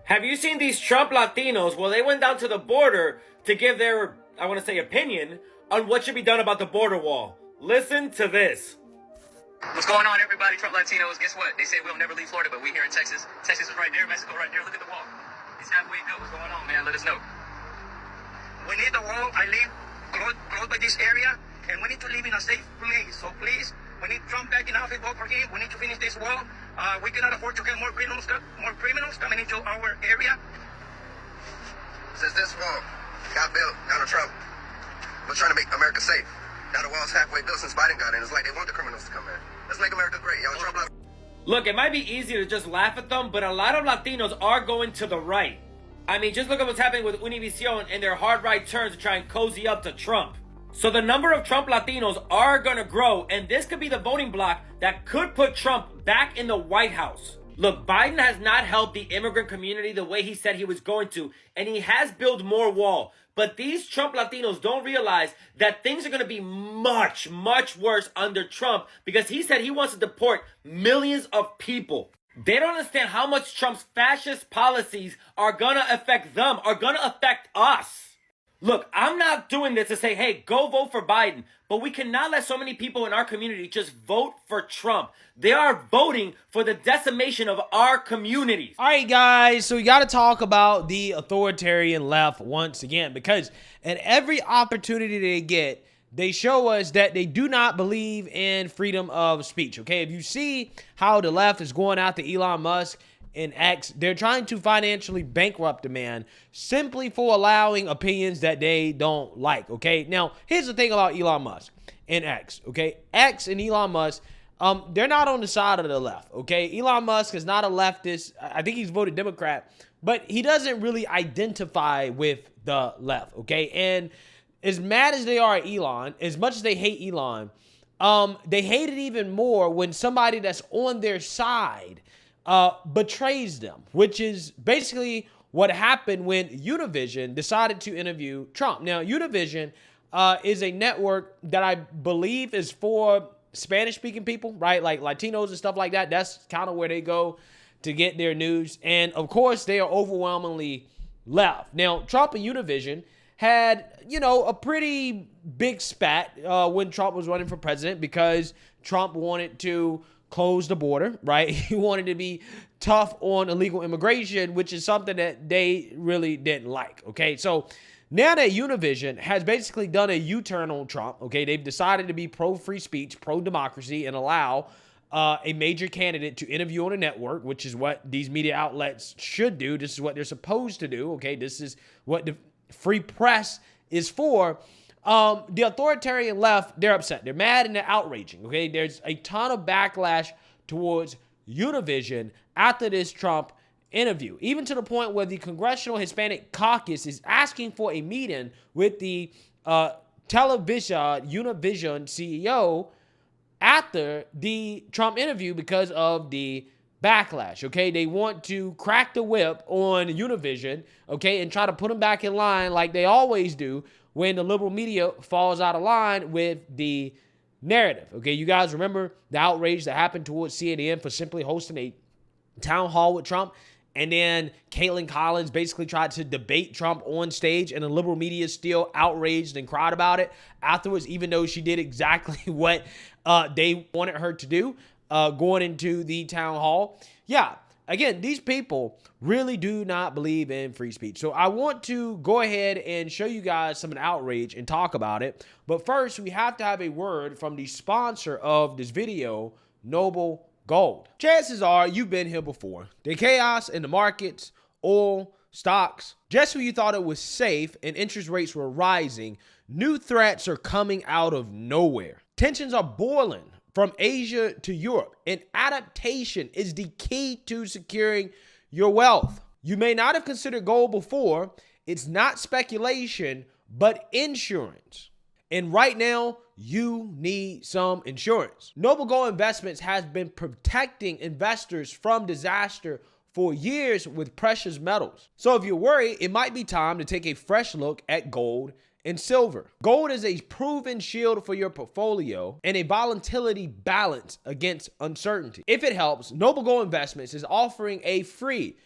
Have you seen these Trump Latinos? Well, they went down to the border to give their, I want to say, opinion on what should be done about the border wall. Listen to this. What's going on, everybody? Trump Latinos. Guess what? They say we'll never leave Florida, but we here in Texas. Texas is right there. Mexico right there. Look at the wall. It's halfway built. What's going on, man? Let us know. We need the wall. I live close by this area, and we need to live in a safe place. So please, we need Trump back in office. Vote for him. We need to finish this wall. We cannot afford to get more criminals coming into our area. Since this wall got built, Donald Trump was trying to make America safe. Now the wall's halfway built since Biden got in. It's like they want the criminals to come in. Let's make America great, y'all. Trump. Look, it might be easy to just laugh at them, but a lot of Latinos are going to the right. I mean, just look at what's happening with Univision and their hard right turns to try and cozy up to Trump. So the number of Trump Latinos are going to grow, and this could be the voting bloc that could put Trump back in the White House. Look, Biden has not helped the immigrant community the way he said he was going to, and he has built more wall. But these Trump Latinos don't realize that things are going to be much, much worse under Trump because he said he wants to deport millions of people. They don't understand how much Trump's fascist policies are going to affect them, are going to affect us. Look, I'm not doing this to say, hey, go vote for Biden. But we cannot let so many people in our community just vote for Trump. They are voting for the decimation of our communities. All right, guys, so we got to talk about the authoritarian left once again, because at every opportunity they get, they show us that they do not believe in freedom of speech, okay? If you see how the left is going after Elon Musk and X, they're trying to financially bankrupt the man simply for allowing opinions that they don't like, okay? Now, here's the thing about Elon Musk and X, okay? X and Elon Musk, they're not on the side of the left, okay? Elon Musk is not a leftist. I think he's voted Democrat, but he doesn't really identify with the left, okay? And as mad as they are at Elon, as much as they hate Elon, they hate it even more when somebody that's on their side betrays them, which is basically what happened when Univision decided to interview Trump. Now, Univision is a network that I believe is for Spanish-speaking people, right? Like Latinos and stuff like that. That's kind of where they go to get their news. And, of course, they are overwhelmingly left. Now, Trump and Univision had, you know, a pretty big spat when Trump was running for president because Trump wanted to close the border, right? He wanted to be tough on illegal immigration, which is something that they really didn't like, okay? So now that Univision has basically done a U-turn on Trump, okay, they've decided to be pro-free speech, pro-democracy, and allow a major candidate to interview on a network, which is what these media outlets should do. This is what they're supposed to do, okay? This is what the free press is for. The authoritarian left, they're upset. They're mad and they're outraging, okay? There's a ton of backlash towards Univision after this Trump interview, even to the point where the Congressional Hispanic Caucus is asking for a meeting with the Univision CEO after the Trump interview because of the backlash, okay? They want to crack the whip on Univision, okay, and try to put them back in line like they always do when the liberal media falls out of line with the narrative, okay? You guys remember the outrage that happened towards CNN for simply hosting a town hall with Trump, and then Caitlin Collins basically tried to debate Trump on stage, and the liberal media still outraged and cried about it afterwards, even though she did exactly what they wanted her to do going into the town hall. Yeah, again, these people really do not believe in free speech. So I want to go ahead and show you guys some of the outrage and talk about it. But first, we have to have a word from the sponsor of this video, Noble Gold. Chances are you've been here before. The chaos in the markets, oil, stocks, just when you thought it was safe and interest rates were rising, new threats are coming out of nowhere. Tensions are boiling from Asia to Europe, and adaptation is the key to securing your wealth. You may not have considered gold before. It's not speculation, but insurance. And right now, you need some insurance. Noble Gold Investments has been protecting investors from disaster for years with precious metals. So if you're worried, it might be time to take a fresh look at gold and silver. Gold is a proven shield for your portfolio and a volatility balance against uncertainty. If it helps, Noble Gold Investments is offering a free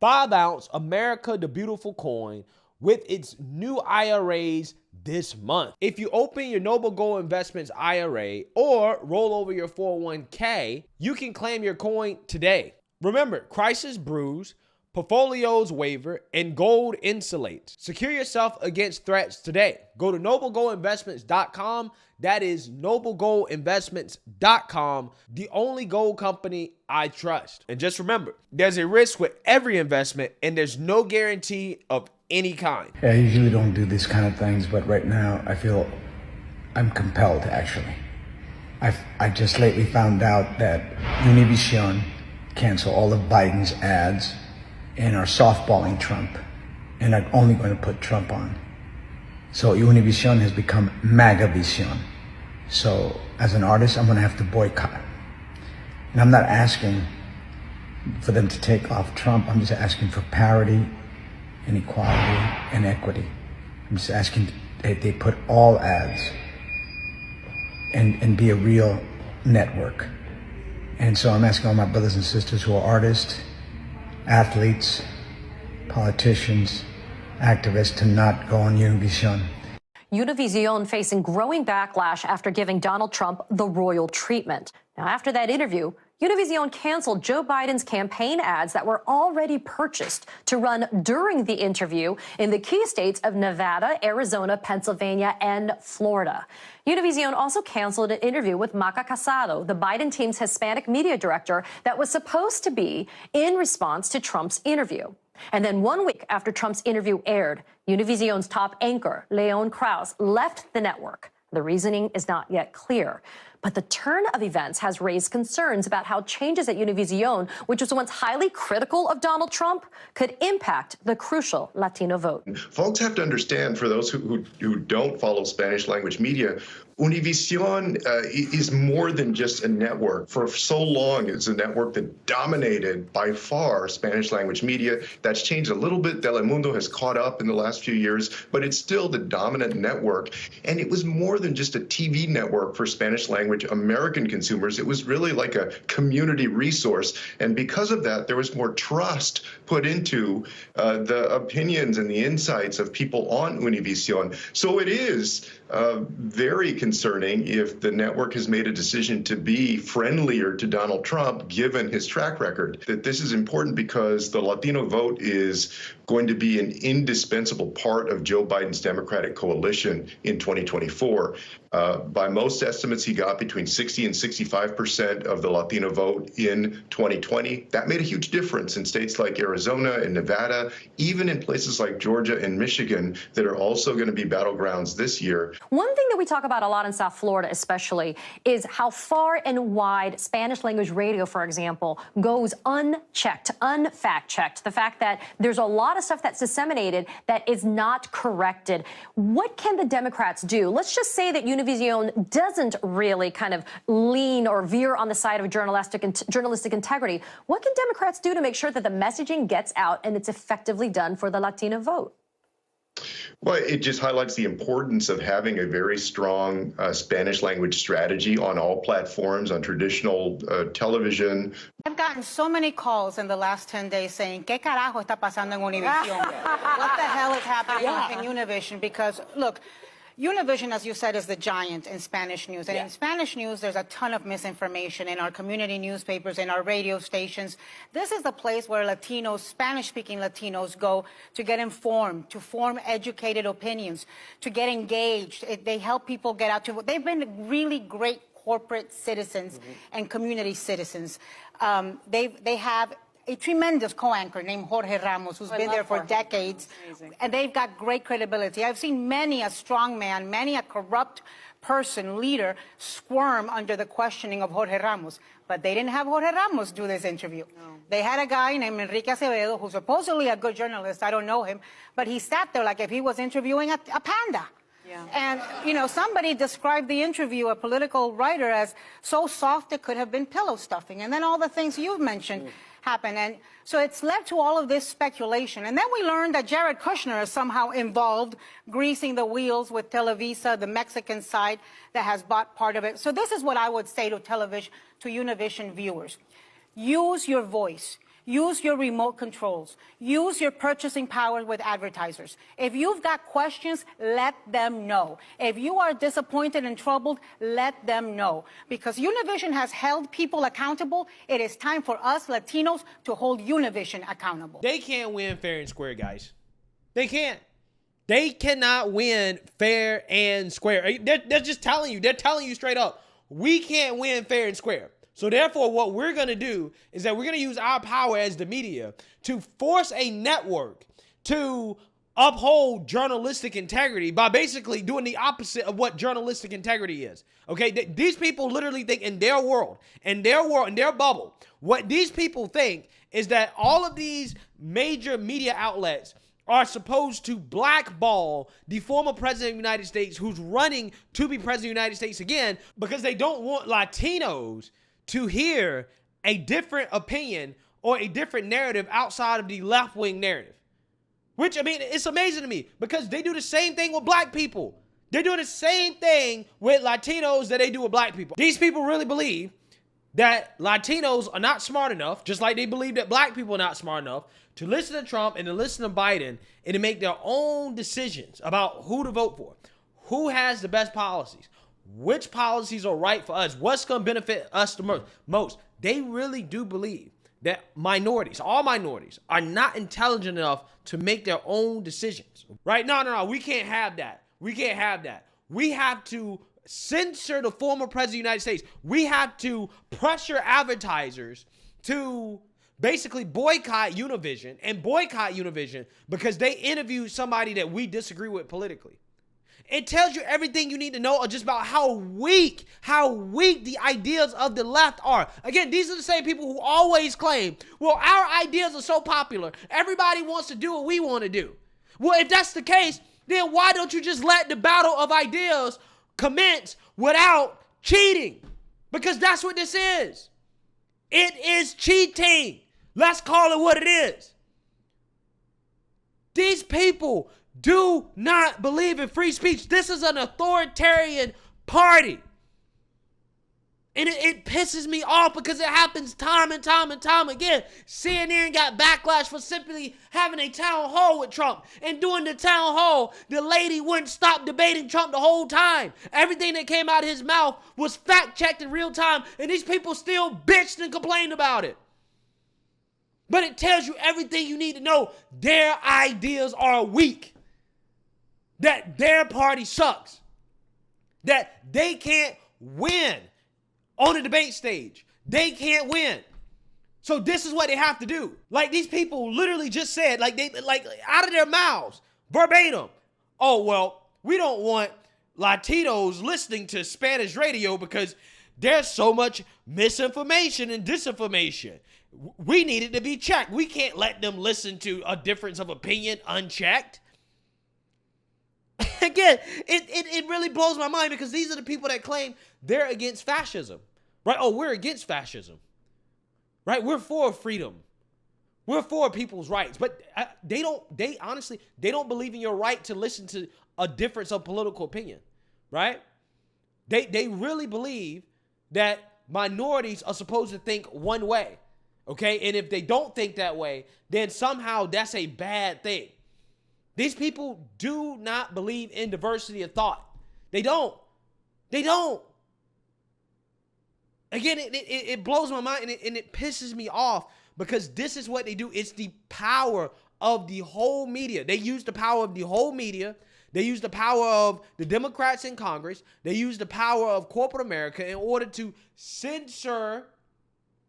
5-ounce America the Beautiful coin with its new IRAs this month. If you open your Noble Gold Investments IRA or roll over your 401k, you can claim your coin today. Remember, crisis brews, portfolios waver, and gold insulates. Secure yourself against threats today. Go to noblegoldinvestments.com. That is noblegoldinvestments.com, the only gold company I trust. And just remember, there's a risk with every investment, and there's no guarantee of any kind. I usually don't do these kind of things, but right now I feel I'm compelled, actually. I just lately found out that Univision canceled all of Biden's ads and are softballing Trump and are only going to put Trump on. So Univision has become MAGAvision. So as an artist, I'm going to have to boycott. And I'm not asking for them to take off Trump. I'm just asking for parity and equality and equity. I'm just asking that they put all ads and be a real network. And so I'm asking all my brothers and sisters who are artists, athletes, politicians, activists to not go on Univision. Univision facing growing backlash after giving Donald Trump the royal treatment. Now, after that interview, Univision canceled Joe Biden's campaign ads that were already purchased to run during the interview in the key states of Nevada, Arizona, Pennsylvania, and Florida. Univision also canceled an interview with Maca Casado, the Biden team's Hispanic media director, that was supposed to be in response to Trump's interview. And then 1 week after Trump's interview aired, Univision's top anchor, Leon Krause, left the network. The reasoning is not yet clear. But the turn of events has raised concerns about how changes at Univision, which was once highly critical of Donald Trump, could impact the crucial Latino vote. Folks have to understand, for those who don't follow Spanish language media, Univision is more than just a network. For so long, it's a network that dominated by far Spanish language media. That's changed a little bit. Telemundo has caught up in the last few years, but it's still the dominant network. And it was more than just a TV network for Spanish language American consumers. It was really like a community resource. And because of that, there was more trust put into the opinions and the insights of people on Univision. So it is very concerning if the network has made a decision to be friendlier to Donald Trump, given his track record. That this is important because the Latino vote is going to be an indispensable part of Joe Biden's Democratic coalition in 2024. By most estimates, he got between 60 and 65% of the Latino vote in 2020. That made a huge difference in states like Arizona and Nevada, even in places like Georgia and Michigan that are also going to be battlegrounds this year. One thing that we talk about a lot in South Florida especially is how far and wide Spanish language radio, for example, goes unchecked, unfact-checked. The fact that there's a lot of stuff that's disseminated that is not corrected. What can the Democrats do? Let's just say that Univision doesn't really kind of lean or veer on the side of journalistic integrity. What can Democrats do to make sure that the messaging gets out and it's effectively done for the Latino vote? Well, it just highlights the importance of having a very strong Spanish language strategy on all platforms, on traditional television. I've gotten so many calls in the last 10 days saying, ¿Qué carajo está pasando en Univision? What the hell is happening in Univision? Because, look, Univision, as you said, is the giant in Spanish news. And in Spanish news, there's a ton of misinformation in our community newspapers, in our radio stations. This is the place where Latinos, Spanish-speaking Latinos, go to get informed, to form educated opinions, to get engaged. They help people get out to... They've been really great corporate citizens and community citizens. They have a tremendous co-anchor named Jorge Ramos, who's been there for decades, and they've got great credibility. I've seen many a strong man, many a corrupt person, leader, squirm under the questioning of Jorge Ramos. But they didn't have Jorge Ramos do this interview. No. They had a guy named Enrique Acevedo, who's supposedly a good journalist. I don't know him, but he sat there like if he was interviewing a panda. Yeah. And, you know, somebody described the interview, a political writer, as so soft it could have been pillow stuffing. And then all the things you've mentioned happen. And so it's led to all of this speculation. And then we learned that Jared Kushner is somehow involved, greasing the wheels with Televisa, the Mexican side that has bought part of it. So this is what I would say to Univision viewers. Use your voice. Use your remote controls. Use your purchasing power with advertisers. If you've got questions, let them know. If you are disappointed and troubled, let them know. Because Univision has held people accountable, it is time for us Latinos to hold Univision accountable. They can't win fair and square, guys. They can't. They cannot win fair and square. They're just telling you. They're telling you straight up. We can't win fair and square. So therefore, what we're going to do is that we're going to use our power as the media to force a network to uphold journalistic integrity by basically doing the opposite of what journalistic integrity is. Okay, these people literally think in their world, in their bubble, what these people think is that all of these major media outlets are supposed to blackball the former president of the United States who's running to be president of the United States again because they don't want Latinos to hear a different opinion or a different narrative outside of the left-wing narrative. Which, I mean, it's amazing to me because they do the same thing with black people. They're doing the same thing with Latinos that they do with black people. These people really believe that Latinos are not smart enough, just like they believe that black people are not smart enough, to listen to Trump and to listen to Biden and to make their own decisions about who to vote for, who has the best policies, which policies are right for us, what's going to benefit us the most. They really do believe that minorities, all minorities, are not intelligent enough to make their own decisions, right? No, we can't have that. We can't have that. We have to censor the former president of the United States. We have to pressure advertisers to basically boycott Univision because they interviewed somebody that we disagree with politically. It tells you everything you need to know just about how weak the ideas of the left are. Again, these are the same people who always claim, well, our ideas are so popular, everybody wants to do what we want to do. Well, if that's the case, then why don't you just let the battle of ideas commence without cheating? Because that's what this is. It is cheating. Let's call it what it is. These people do not believe in free speech. This is an authoritarian party. And it pisses me off because it happens time and time and time again. CNN got backlash for simply having a town hall with Trump. And during the town hall, the lady wouldn't stop debating Trump the whole time. Everything that came out of his mouth was fact-checked in real time. And these people still bitched and complained about it. But it tells you everything you need to know. Their ideas are weak. That their party sucks. That they can't win on the debate stage. They can't win. So this is what they have to do. Like these people literally just said, like out of their mouths, verbatim, oh, well, we don't want Latinos listening to Spanish radio because there's so much misinformation and disinformation. We need it to be checked. We can't let them listen to a difference of opinion unchecked. Again, it really blows my mind because these are the people that claim they're against fascism, right? Oh, we're against fascism, right? We're for freedom. We're for people's rights, but they honestly don't believe in your right to listen to a difference of political opinion, right? They really believe that minorities are supposed to think one way, okay? And if they don't think that way, then somehow that's a bad thing. These people do not believe in diversity of thought. They don't. They don't. Again, it blows my mind and it pisses me off because this is what they do. It's the power of the whole media. They use the power of the whole media. They use the power of the Democrats in Congress. They use the power of corporate America in order to censor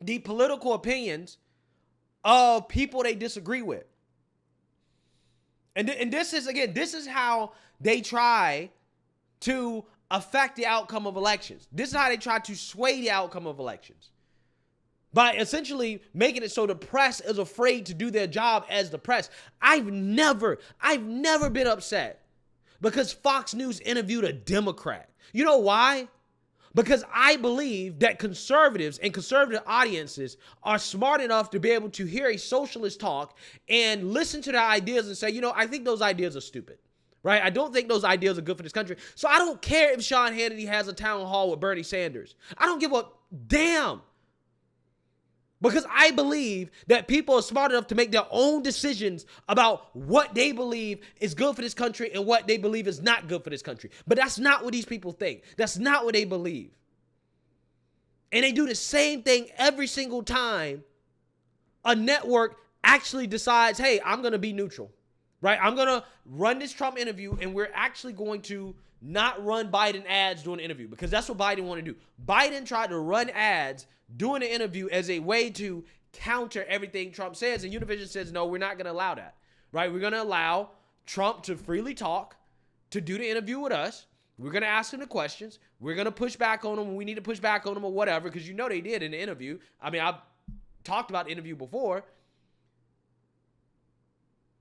the political opinions of people they disagree with. And this is how they try to affect the outcome of elections. This is how they try to sway the outcome of elections. By essentially making it so the press is afraid to do their job as the press. I've never been upset because Fox News interviewed a Democrat. You know why? Because I believe that conservatives and conservative audiences are smart enough to be able to hear a socialist talk and listen to their ideas and say, you know, I think those ideas are stupid, right? I don't think those ideas are good for this country. So I don't care if Sean Hannity has a town hall with Bernie Sanders. I don't give a damn. Because I believe that people are smart enough to make their own decisions about what they believe is good for this country and what they believe is not good for this country. But that's not what these people think. That's not what they believe. And they do the same thing every single time a network actually decides, hey, I'm going to be neutral, right? I'm going to run this Trump interview, and we're actually going to not run Biden ads during the interview, because that's what Biden wanted to do. Biden tried to run ads during the interview as a way to counter everything Trump says, and Univision says, no, we're not going to allow that, right? We're going to allow Trump to freely talk, to do the interview with us. We're going to ask him the questions. We're going to push back on him when we need to push back on him or whatever, because you know they did in the interview. I mean, I've talked about the interview before.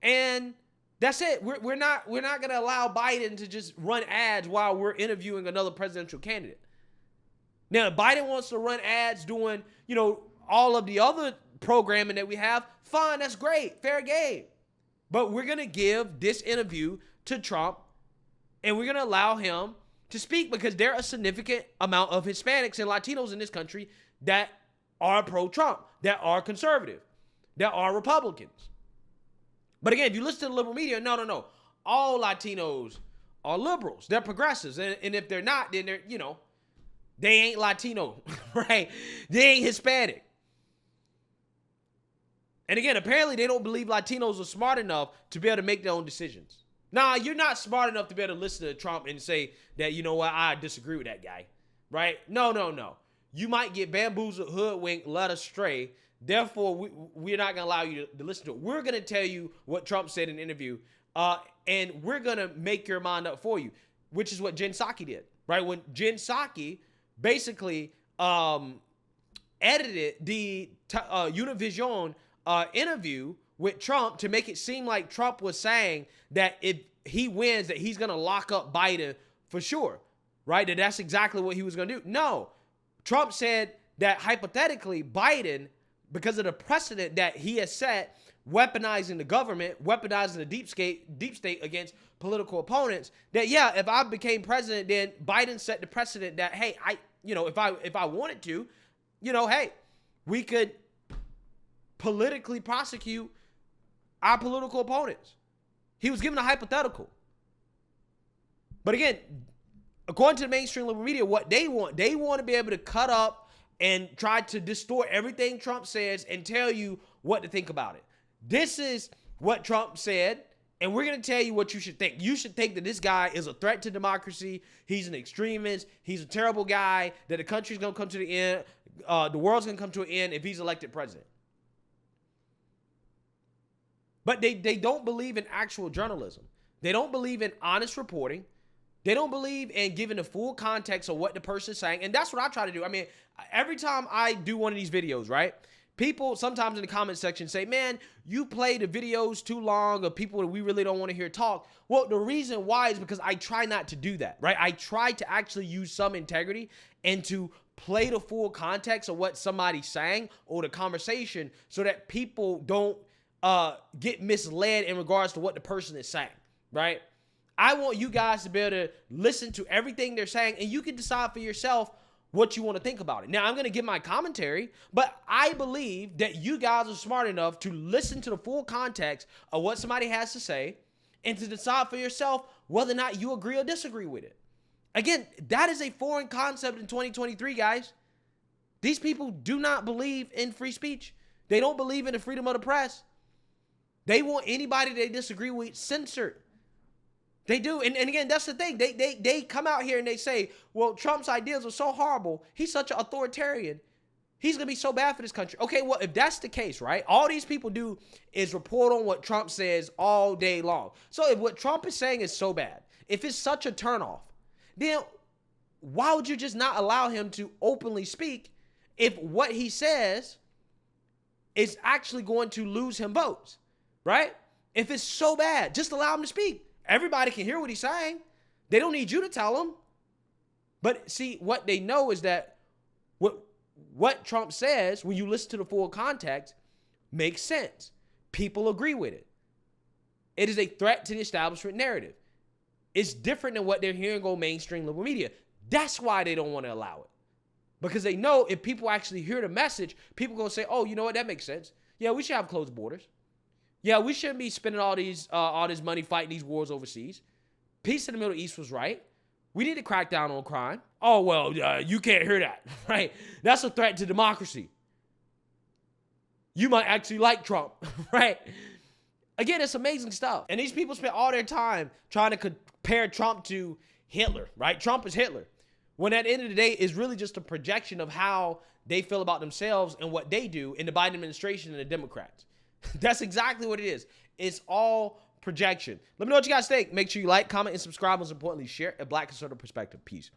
And that's it. We're not going to allow Biden to just run ads while we're interviewing another presidential candidate. Now, if Biden wants to run ads doing, all of the other programming that we have, fine, that's great, fair game. But we're going to give this interview to Trump, and we're going to allow him to speak, because there are a significant amount of Hispanics and Latinos in this country that are pro-Trump, that are conservative, that are Republicans. But again, if you listen to the liberal media, no. All Latinos are liberals. They're progressives. And if they're not, then they're, they ain't Latino, right? They ain't Hispanic. And again, apparently they don't believe Latinos are smart enough to be able to make their own decisions. Nah, you're not smart enough to be able to listen to Trump and say that, you know what, I disagree with that guy, right? No. You might get bamboozled, hoodwinked, led astray. Therefore, we're not going to allow you to listen to it. We're going to tell you what Trump said in an interview, and we're going to make your mind up for you, which is what Jen Psaki did, right? When Jen Psaki basically edited the Univision interview with Trump to make it seem like Trump was saying that if he wins, that he's going to lock up Biden for sure, right? That's exactly what he was going to do. No, Trump said that hypothetically Biden, because of the precedent that he has set, weaponizing the government, weaponizing the deep state against political opponents, that if I became president, then Biden set the precedent that, hey, if I wanted to, hey, we could politically prosecute our political opponents. He was given a hypothetical. But again, according to the mainstream liberal media, what they want to be able to cut up and try to distort everything Trump says and tell you what to think about it. This is what Trump said, and we're going to tell you what you should think. You should think that this guy is a threat to democracy. He's an extremist. He's a terrible guy, that the country's going to come to the end. The world's going to come to an end if he's elected president. But they don't believe in actual journalism. They don't believe in honest reporting. They don't believe in giving the full context of what the person is saying. And that's what I try to do. I mean, every time I do one of these videos, right? People sometimes in the comment section say, man, you play the videos too long of people that we really don't want to hear talk. Well, the reason why is because I try not to do that, right? I try to actually use some integrity and to play the full context of what somebody's saying or the conversation so that people don't get misled in regards to what the person is saying, right? I want you guys to be able to listen to everything they're saying, and you can decide for yourself what you want to think about it. Now, I'm going to give my commentary, but I believe that you guys are smart enough to listen to the full context of what somebody has to say and to decide for yourself whether or not you agree or disagree with it. Again, that is a foreign concept in 2023, guys. These people do not believe in free speech. They don't believe in the freedom of the press. They want anybody they disagree with censored. They do. And again, that's the thing. They come out here and they say, well, Trump's ideas are so horrible. He's such an authoritarian. He's going to be so bad for this country. Okay, well, if that's the case, right, all these people do is report on what Trump says all day long. So if what Trump is saying is so bad, if it's such a turnoff, then why would you just not allow him to openly speak if what he says is actually going to lose him votes, right? If it's so bad, just allow him to speak. Everybody can hear what he's saying. They don't need you to tell them. But see, what they know is that what Trump says, when you listen to the full context, makes sense. People agree with it. It is a threat to the establishment narrative. It's different than what they're hearing on mainstream liberal media. That's why they don't want to allow it. Because they know if people actually hear the message, people going to say, oh, you know what? That makes sense. Yeah, we should have closed borders. Yeah, we shouldn't be spending all this money fighting these wars overseas. Peace in the Middle East was right. We need to crack down on crime. Oh, well, you can't hear that, right? That's a threat to democracy. You might actually like Trump, right? Again, it's amazing stuff. And these people spend all their time trying to compare Trump to Hitler, right? Trump is Hitler. When at the end of the day, it's really just a projection of how they feel about themselves and what they do in the Biden administration and the Democrats. That's exactly what it is. It's all projection. Let me know what you guys think. Make sure you like, comment, and subscribe. Most importantly, share a Black conservative perspective. Peace.